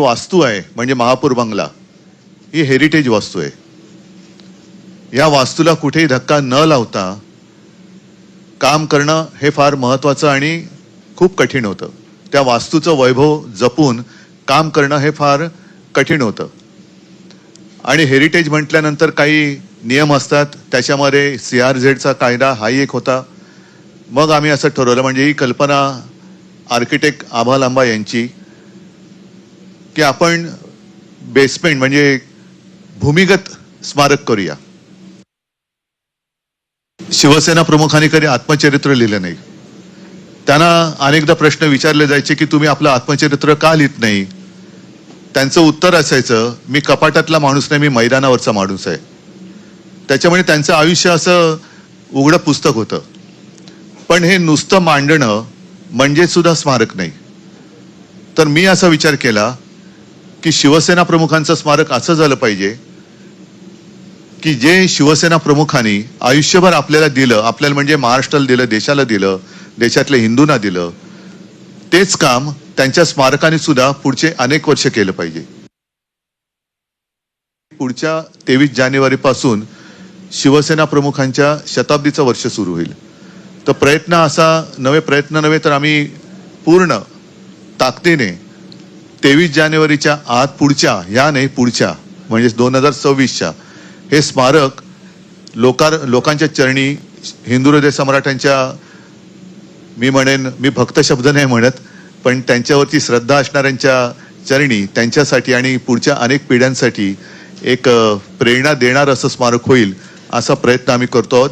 वास्तू आहे म्हणजे महापौर बंगला ही हेरिटेज वास्तू आहे. या वास्तूला कुठेही धक्का न लावता काम करणं हे फार महत्त्वाचं आणि खूप कठीण होतं. त्या वास्तूचं वैभव जपून काम करणं हे फार कठीण होतं. आणि हेरिटेज म्हटल्यानंतर काही नियम असतात. त्याच्यामध्ये CRZचा कायदा हाही एक होता. मग आम्ही असं ठरवलं, म्हणजे ही कल्पना आर्किटेक्ट आभा लांबा यांची, की आपण बेसमेंट म्हणजे भूमिगत स्मारक करूया. शिवसेना प्रमुखांनी कधी आत्मचरित्र लिहिलं नाही. त्यांना अनेकदा प्रश्न विचारले जायचे की तुम्ही आपलं आत्मचरित्र का लिहित नाही. त्यांचं उत्तर असायचं, मी कपाटातला माणूस नाही, मी मैदानावरचा माणूस आहे. त्याच्यामुळे त्यांचं आयुष्य असं उघडं पुस्तक होतं. पण हे नुसतं मांडणं म्हणजे सुद्धा स्मारक नाही. तर मी असा विचार केला की शिवसेना प्रमुखांचं स्मारक असं झालं पाहिजे की जे शिवसेना प्रमुखांनी आयुष्यभर आपल्याला दिलं, आपल्याला म्हणजे महाराष्ट्राला दिलं, देशाला दिलं, देशातल्या हिंदूंना दिलं, तेच काम त्यांच्या स्मारकाने सुद्धा पुढचे अनेक वर्ष केलं पाहिजे. पुढच्या 23 जानेवारीपासून शिवसेना प्रमुखांच्या शताब्दीचं वर्ष सुरू होईल. तर प्रयत्न नव्हे तर आम्ही पूर्ण ताकदीने 23 जानेवारीच्या आत पुढच्या म्हणजे 2026च्या हे स्मारक लोकांच्या चरणी, हिंदू हृदय सम्राटांच्या, मी भक्त शब्द नाही म्हणत, पण त्यांच्यावरती श्रद्धा असणाऱ्यांच्या चरणी, त्यांच्यासाठी आणि पुढच्या अनेक पिढ्यांसाठी एक प्रेरणा देणार असं स्मारक होईल, असा प्रयत्न आम्ही करतो आहोत.